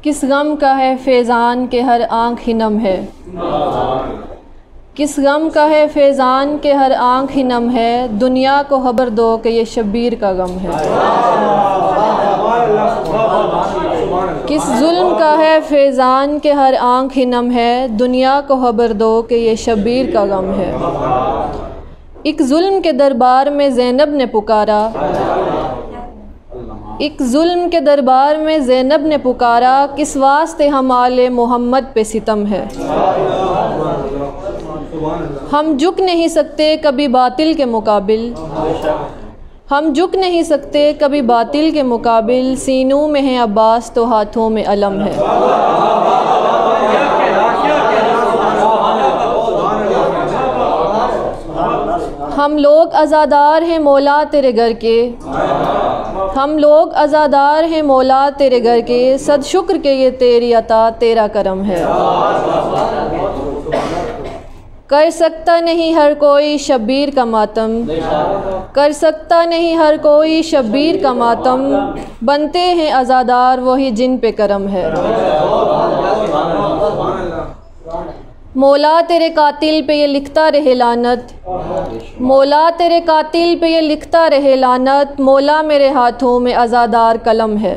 किस गम का है फैज़ान के हर आँख ही नम है। किस गम का है फैज़ान के हर आँख ही नम है। दुनिया को खबर दो कि ये शब्बीर का गम है। किस जुल्म का है फैज़ान के हर आँख ही नम है। दुनिया को खबर दो कि ये शब्बीर का गम है। एक जुल्म के दरबार में ज़ैनब ने पुकारा। एक जुल्म के दरबार में ज़ैनब ने पुकारा। किस वास्ते हम आले मोहम्मद पे सितम है। हम झुक नहीं सकते कभी बातिल के मुकाबिल। हम झुक नहीं सकते कभी बातिल के मुकाबिल। सीनों में है अब्बास तो हाथों में अलम है। हम लोग आज़ादार हैं मौला तेरे घर के। हम लोग आज़ादार हैं मौला तेरे घर के। सद शुक्र के ये तेरी अता तेरा करम है। कर सकता नहीं हर कोई शब्बीर का मातम। कर सकता नहीं हर कोई शब्बीर का मातम। बनते हैं आज़ादार वही जिन पे करम है। मौला तेरे कातिल पे ये लिखता रहे लानत। मौला तेरे कातिल पे ये लिखता रहे लानत। मौला मेरे हाथों में आज़ादार कलम है।